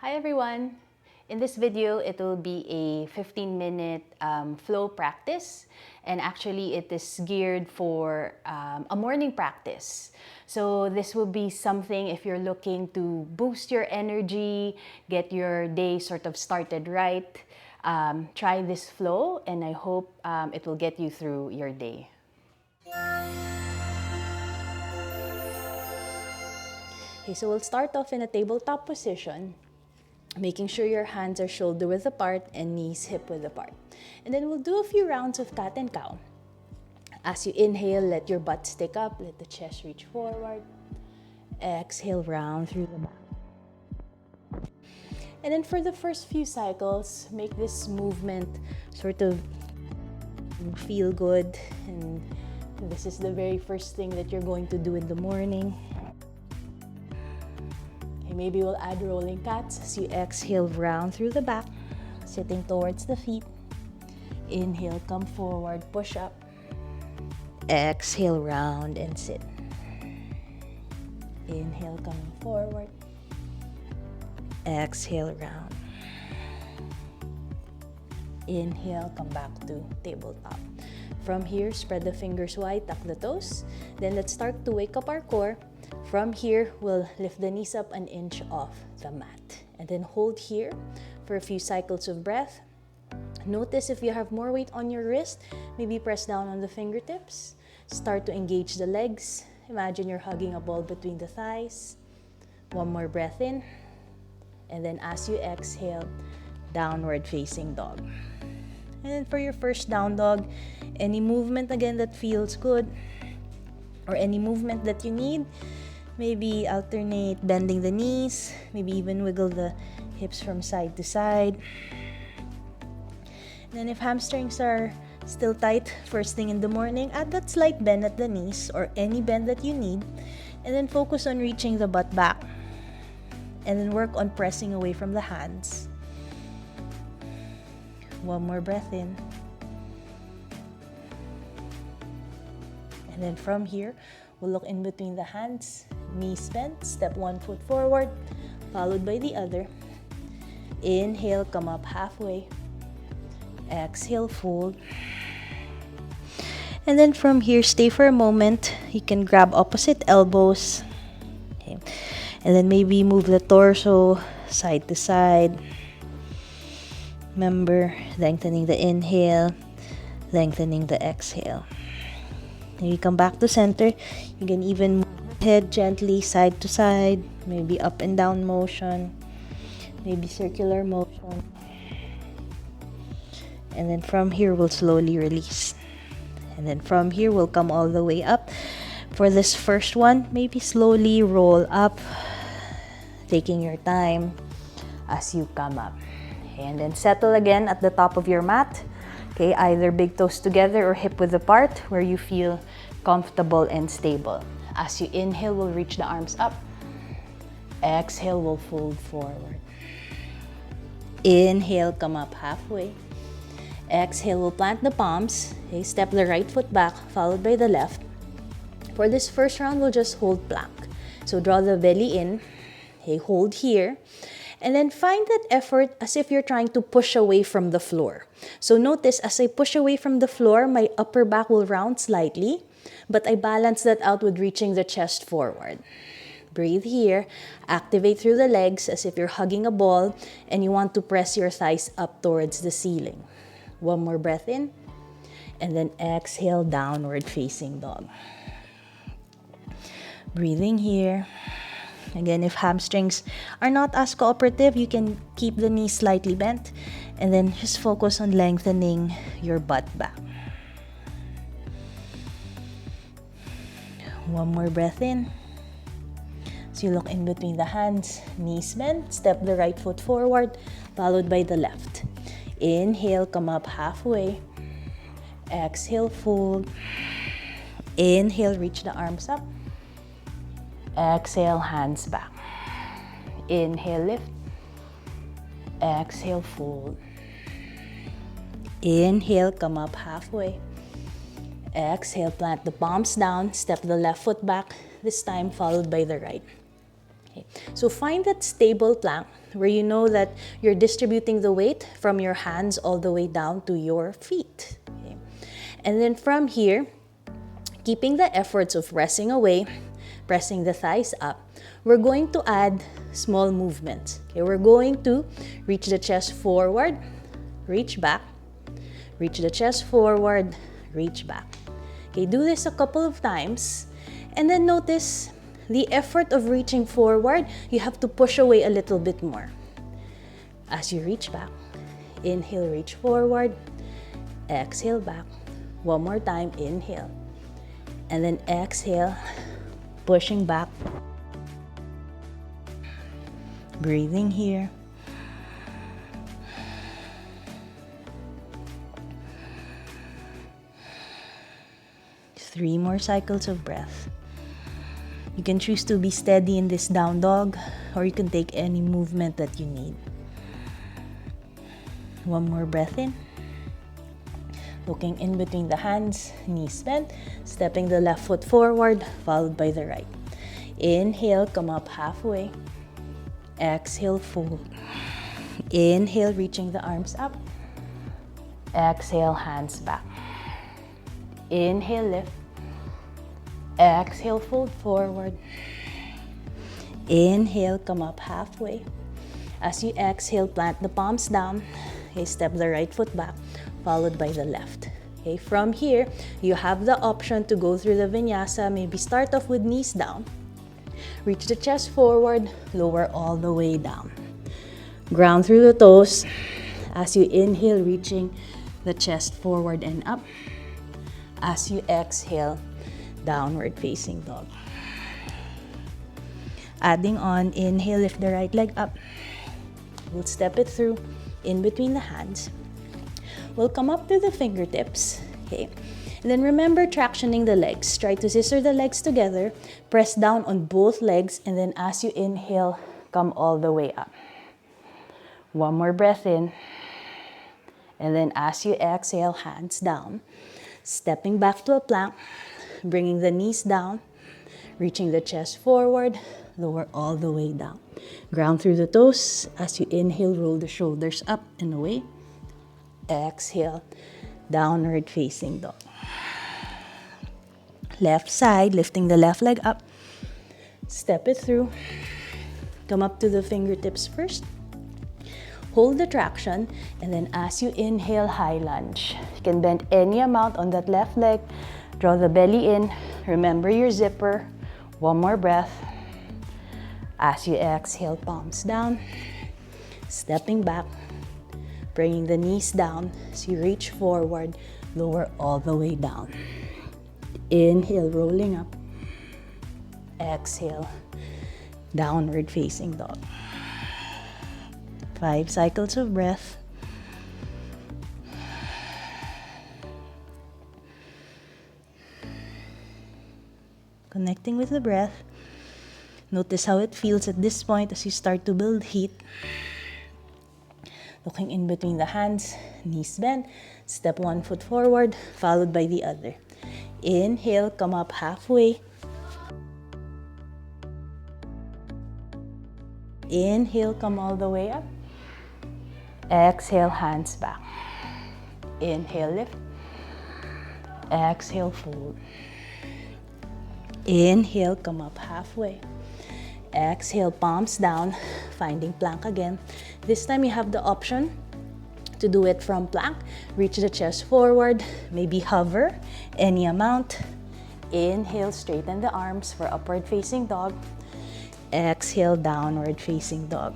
Hi everyone! In this video, it will be a 15-minute flow practice, and actually it is geared for a morning practice. So this will be something if you're looking to boost your energy, get your day sort of started right. Try this flow, and I hope it will get you through your day. Okay, so we'll start off in a tabletop position, making sure your hands are shoulder width apart and knees hip width apart. And then we'll do a few rounds of cat and cow. As you inhale, let your butt stick up, let the chest reach forward. Exhale, round through the back. And then for the first few cycles, make this movement sort of feel good. And this is the very first thing that you're going to do in the morning. Maybe we'll add rolling cats as you exhale, round through the back, sitting towards the feet. Inhale, come forward, push up. Exhale, round and sit. Inhale, coming forward. Exhale, round. Inhale, come back to tabletop. From here, spread the fingers wide, tuck the toes. Then let's start to wake up our core. From here, we'll lift the knees up an inch off the mat. And then hold here for a few cycles of breath. Notice if you have more weight on your wrist, maybe press down on the fingertips. Start to engage the legs. Imagine you're hugging a ball between the thighs. One more breath in. And then as you exhale, downward facing dog. And then for your first down dog, any movement again that feels good or any movement that you need, maybe alternate bending the knees, maybe even wiggle the hips from side to side. And then if hamstrings are still tight first thing in the morning, add that slight bend at the knees or any bend that you need. And then focus on reaching the butt back. And then work on pressing away from the hands. One more breath in. And then from here, we'll look in between the hands, knees bent, step one foot forward, followed by the other. Inhale, come up halfway. Exhale, fold. And then from here, stay for a moment. You can grab opposite elbows. Okay. And then maybe move the torso side to side. Remember, lengthening the inhale, lengthening the exhale. Then you come back to center. You can even move the head gently side to side, maybe up and down motion, maybe circular motion. And then from here, we'll slowly release. And then from here, we'll come all the way up. For this first one, maybe slowly roll up, taking your time as you come up. And then settle again at the top of your mat. Okay, either big toes together or hip width apart where you feel comfortable and stable. As you inhale, we'll reach the arms up. Exhale, we'll fold forward. Inhale, come up halfway. Exhale, we'll plant the palms. Okay, step the right foot back, followed by the left. For this first round, we'll just hold plank. So draw the belly in. Okay, hold here. And then find that effort as if you're trying to push away from the floor. So notice as I push away from the floor, my upper back will round slightly, but I balance that out with reaching the chest forward. Breathe here. Activate through the legs as if you're hugging a ball and you want to press your thighs up towards the ceiling. One more breath in. And then exhale, downward facing dog. Breathing here. Again, if hamstrings are not as cooperative, you can keep the knees slightly bent and then just focus on lengthening your butt back. One more breath in. So you look in between the hands, knees bent, step the right foot forward, followed by the left. Inhale, come up halfway. Exhale, fold. Inhale, reach the arms up. Exhale, hands back. Inhale, lift. Exhale, fold. Inhale, come up halfway. Exhale, plant the palms down. Step the left foot back, this time followed by the right. Okay. So find that stable plank where you know that you're distributing the weight from your hands all the way down to your feet. Okay. And then from here, keeping the efforts of resting away, pressing the thighs up, we're going to add small movements. Okay, we're going to reach the chest forward, reach back, reach the chest forward, reach back. Okay, do this a couple of times, and then notice the effort of reaching forward, you have to push away a little bit more. As you reach back, inhale, reach forward, exhale back. One more time, inhale. And then exhale, pushing back. Breathing here. Three more cycles of breath. You can choose to be steady in this down dog, or you can take any movement that you need. One more breath in. Looking in between the hands, knees bent, stepping the left foot forward, followed by the right. Inhale, come up halfway. Exhale, fold. Inhale, reaching the arms up. Exhale, hands back. Inhale, lift. Exhale, fold forward. Inhale, come up halfway. As you exhale, plant the palms down. Okay, step the right foot back, followed by the left. Okay, from here, you have the option to go through the vinyasa. Maybe start off with knees down. Reach the chest forward, lower all the way down. Ground through the toes. As you inhale, reaching the chest forward and up. As you exhale, downward facing dog. Adding on, inhale, lift the right leg up. We'll step it through in between the hands. We'll come up to the fingertips, okay? And then remember tractioning the legs. Try to scissor the legs together, press down on both legs, and then as you inhale, come all the way up. One more breath in. And then as you exhale, hands down. Stepping back to a plank, bringing the knees down, reaching the chest forward, lower all the way down. Ground through the toes. As you inhale, roll the shoulders up and away. Exhale, downward facing dog. Left side, lifting the left leg up. Step it through. Come up to the fingertips first. Hold the traction, and then as you inhale, high lunge. You can bend any amount on that left leg. Draw the belly in. Remember your zipper. One more breath. As you exhale, palms down. Stepping back. Bringing the knees down as you reach forward. Lower all the way down. Inhale, rolling up. Exhale, downward facing dog. 5 cycles of breath. Connecting with the breath. Notice how it feels at this point as you start to build heat. Looking in between the hands, knees bent. Step one foot forward, followed by the other. Inhale, come up halfway. Inhale, come all the way up. Exhale, hands back. Inhale, lift. Exhale, fold. Inhale, come up halfway. Exhale, palms down, finding plank again. This time you have the option to do it from plank. Reach the chest forward, maybe hover any amount. Inhale, straighten the arms for upward facing dog. Exhale, downward facing dog.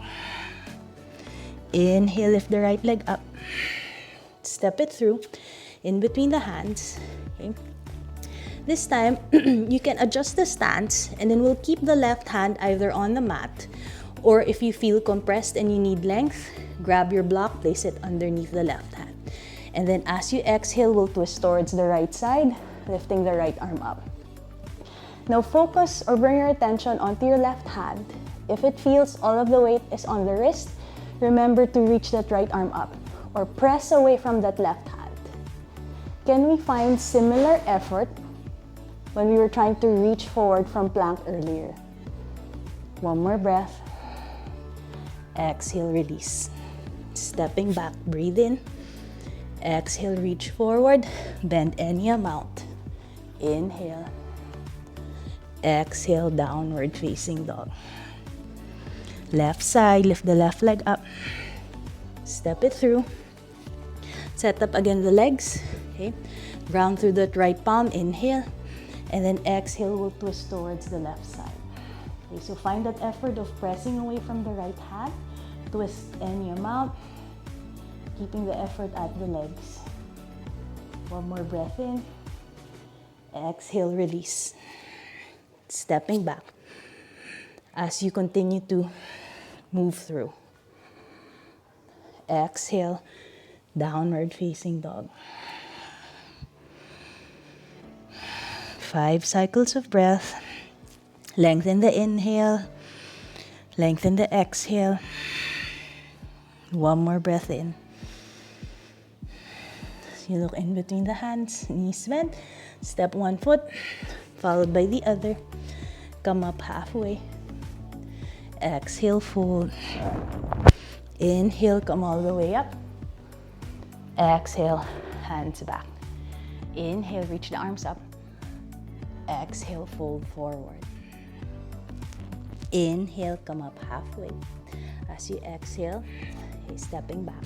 Inhale, lift the right leg up. Step it through in between the hands. Okay. This time, you can adjust the stance, and then we'll keep the left hand either on the mat, or if you feel compressed and you need length, grab your block, place it underneath the left hand. And then as you exhale, we'll twist towards the right side, lifting the right arm up. Now focus or bring your attention onto your left hand. If it feels all of the weight is on the wrist, remember to reach that right arm up or press away from that left hand. Can we find similar effort when we were trying to reach forward from plank earlier? One more breath. Exhale, release. Stepping back, breathe in. Exhale, reach forward, bend any amount. Inhale. Exhale, downward facing dog. Left side, lift the left leg up. Step it through. Set up again the legs. Okay. Ground through that right palm, inhale. And then exhale, we'll twist towards the left side. Okay, so find that effort of pressing away from the right hand. Twist any amount. Keeping the effort at the legs. One more breath in. Exhale, release. Stepping back as you continue to move through. Exhale, downward facing dog. 5 cycles of breath. Lengthen the inhale. Lengthen the exhale. One more breath in. You look in between the hands, knees bent. Step one foot, followed by the other. Come up halfway. Exhale, fold. Inhale, come all the way up. Exhale, hands back. Inhale, reach the arms up. Exhale, fold forward. Inhale, come up halfway. As you exhale, stepping back.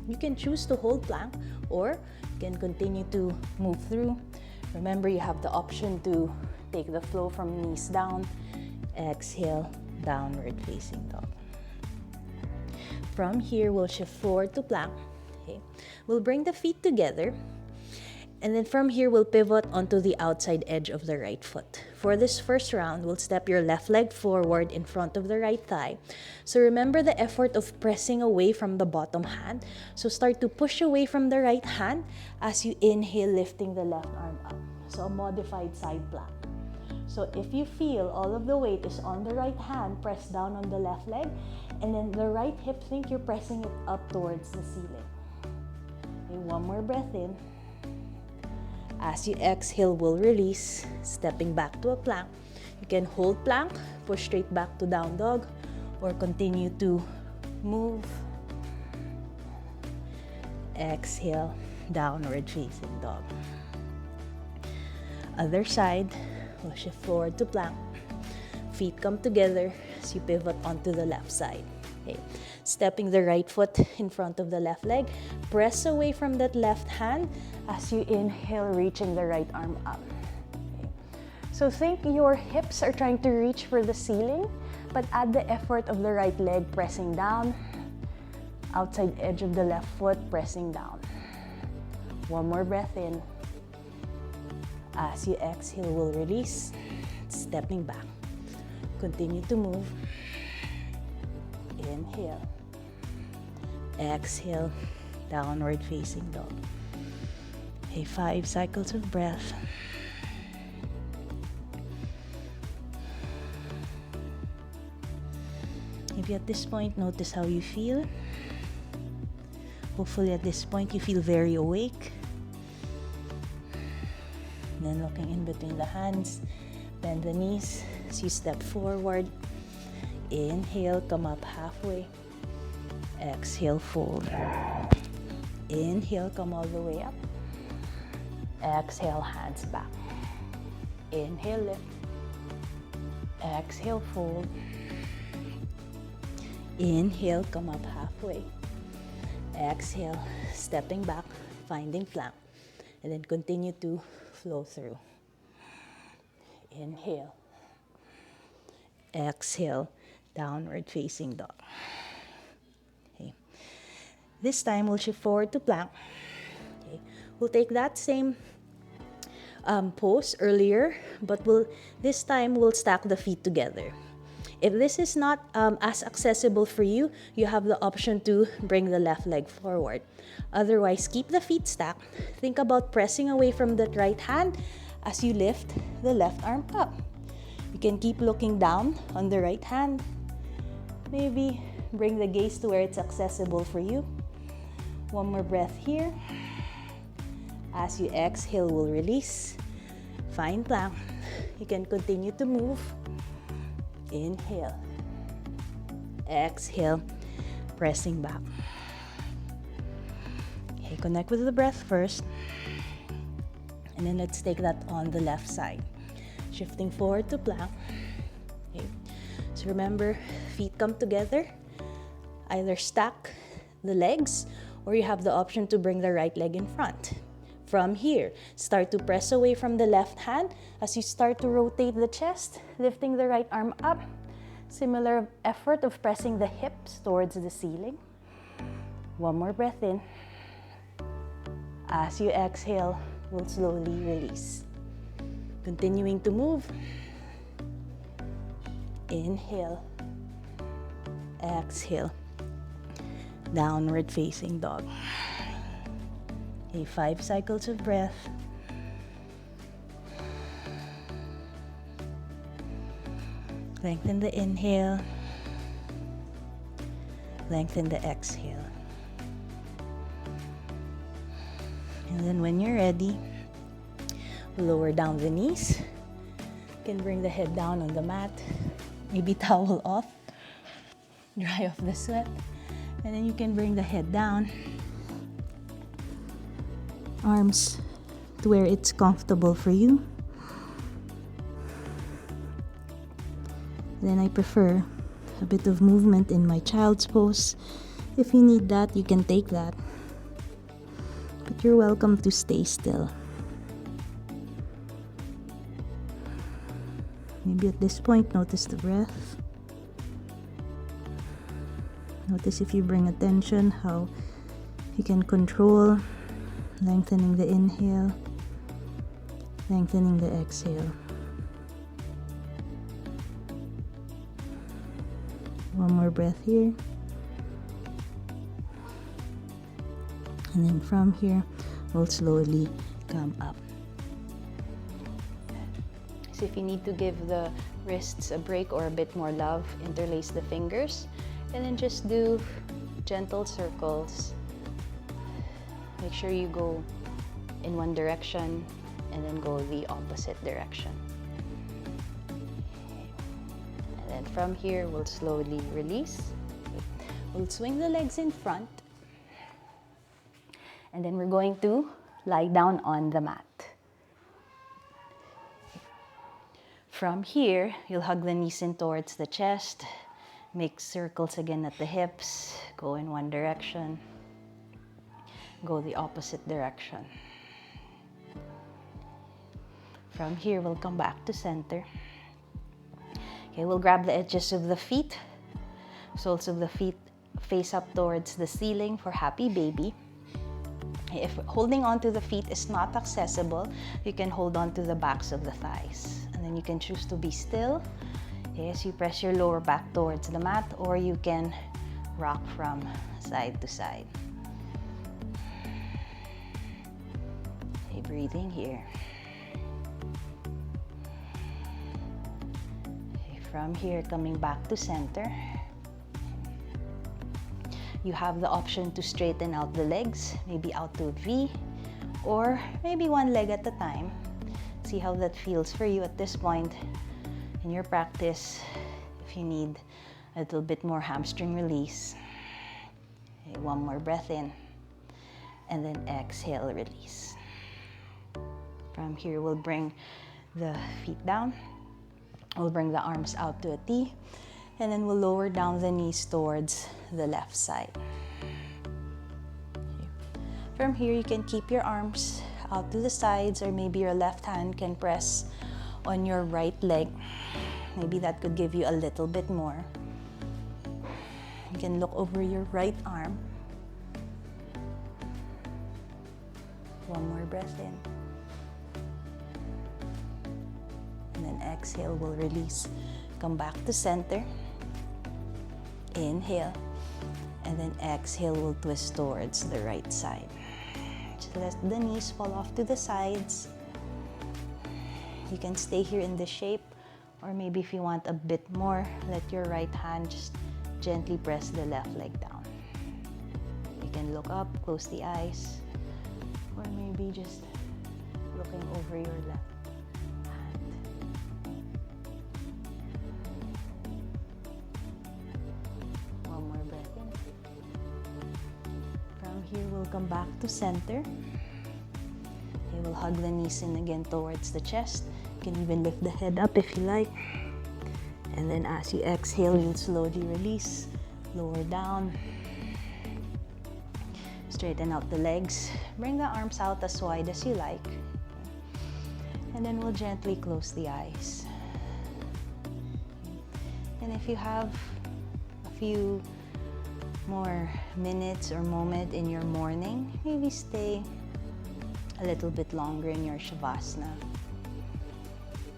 You can choose to hold plank or you can continue to move through. Remember, you have the option to take the flow from knees down. Exhale, downward facing dog. From here, we'll shift forward to plank. Okay. We'll bring the feet together. And then from here, we'll pivot onto the outside edge of the right foot. For this first round, we'll step your left leg forward in front of the right thigh. So remember the effort of pressing away from the bottom hand. So start to push away from the right hand as you inhale, lifting the left arm up. So a modified side plank. So if you feel all of the weight is on the right hand, press down on the left leg. And then the right hip, think you're pressing it up towards the ceiling. Okay, one more breath in. As you exhale, we'll release, stepping back to a plank. You can hold plank, push straight back to down dog, or continue to move. Exhale, downward facing dog. Other side, we'll shift forward to plank. Feet come together as you pivot onto the left side. Okay. Stepping the right foot in front of the left leg. Press away from that left hand as you inhale, reaching the right arm up. Okay. So think your hips are trying to reach for the ceiling, but add the effort of the right leg pressing down. Outside edge of the left foot pressing down. One more breath in. As you exhale, we'll release. Stepping back. Continue to move. Inhale. Exhale, downward facing dog. Okay, 5 cycles of breath. If at this point, notice how you feel. Hopefully at this point, you feel very awake. Then looking in between the hands, bend the knees as you step forward. Inhale, come up halfway. Exhale, fold. Inhale, come all the way up. Exhale, hands back. Inhale, lift. Exhale, fold. Inhale, come up halfway. Exhale, stepping back, finding plank. And then continue to flow through. Inhale. Exhale, downward facing dog. Okay. This time we'll shift forward to plank. Okay. We'll take that same pose earlier, but this time we'll stack the feet together. If this is not as accessible for you, you have the option to bring the left leg forward. Otherwise, keep the feet stacked. Think about pressing away from that right hand as you lift the left arm up. You can keep looking down on the right hand. Maybe bring the gaze to where it's accessible for you. One more breath here. As you exhale, we'll release. Find plank. You can continue to move. Inhale. Exhale, pressing back. Okay, connect with the breath first. And then let's take that on the left side. Shifting forward to plank. Okay. So remember, feet come together. Either stack the legs or you have the option to bring the right leg in front. From here, start to press away from the left hand as you start to rotate the chest, lifting the right arm up. Similar effort of pressing the hips towards the ceiling. One more breath in. As you exhale, we'll slowly release. Continuing to move. Inhale. Exhale. Downward facing dog. Okay, 5 cycles of breath. Lengthen the inhale. Lengthen the exhale. And then when you're ready, lower down the knees. You can bring the head down on the mat. Maybe towel off. Dry off the sweat. And then you can bring the head down. Arms to where it's comfortable for you. Then I prefer a bit of movement in my child's pose. If you need that, you can take that. But you're welcome to stay still. Maybe at this point, notice the breath. Notice if you bring attention, how you can control, lengthening the inhale, lengthening the exhale. One more breath here. And then from here, we'll slowly come up. So if you need to give the wrists a break or a bit more love, interlace the fingers. And then just do gentle circles. Make sure you go in one direction and then go the opposite direction. And then from here, we'll slowly release. We'll swing the legs in front. And then we're going to lie down on the mat. From here, you'll hug the knees in towards the chest. Make circles again at the hips. Go in one direction. Go the opposite direction. From here, we'll come back to center. Okay, we'll grab the edges of the feet. Soles of the feet face up towards the ceiling for happy baby. If holding on to the feet is not accessible, you can hold on to the backs of the thighs. And then you can choose to be still. Yes, you press your lower back towards the mat, or you can rock from side to side. Okay, breathing here. Okay, from here, coming back to center. You have the option to straighten out the legs, maybe out to a V, or maybe one leg at a time. See how that feels for you at this point in your practice. If you need a little bit more hamstring release. Okay, one more breath in, and then exhale, release. From here, we'll bring the feet down. We'll bring the arms out to a T. And then we'll lower down the knees towards the left side. From here, you can keep your arms out to the sides, or maybe your left hand can press on your right leg. Maybe that could give you a little bit more. You can look over your right arm. One more breath in. And then exhale, we'll release. Come back to center. Inhale, and then exhale, we'll twist towards the right side. Just let the knees fall off to the sides. You can stay here in this shape, or maybe if you want a bit more, let your right hand just gently press the left leg down. You can look up, close the eyes, or maybe just looking over your left hand. Come back to center. Okay, we'll hug the knees in again towards the chest. You can even lift the head up if you like. And then as you exhale, you'll slowly release, lower down. Straighten out the legs. Bring the arms out as wide as you like. And then we'll gently close the eyes. And if you have a few more minutes or moment in your morning, maybe stay a little bit longer in your shavasana.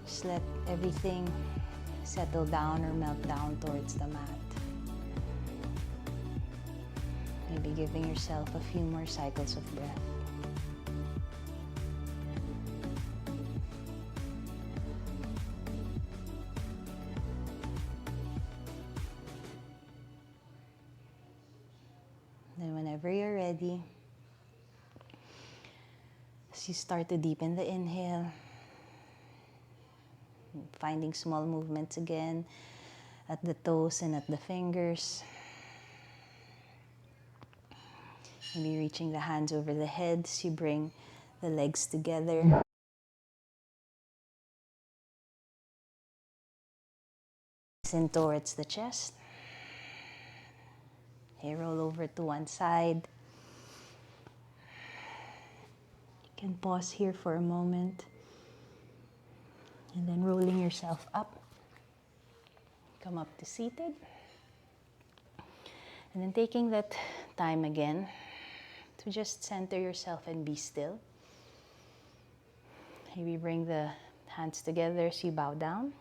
Just let everything settle down or melt down towards the mat. Maybe giving yourself a few more cycles of breath. Then whenever you're ready, as you start to deepen the inhale, finding small movements again at the toes and at the fingers. Maybe reaching the hands over the head as you bring the legs together. In towards the chest. Okay, roll over to one side. You can pause here for a moment. And then rolling yourself up. Come up to seated. And then taking that time again to just center yourself and be still. Maybe bring the hands together as you bow down.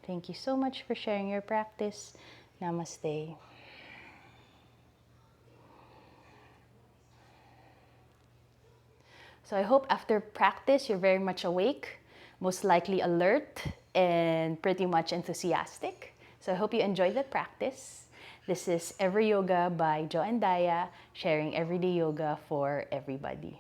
Thank you so much for sharing your practice. Namaste. So I hope after practice, you're very much awake, most likely alert, and pretty much enthusiastic. So I hope you enjoyed that practice. This is Every Yoga by Jo and Daya, sharing everyday yoga for everybody.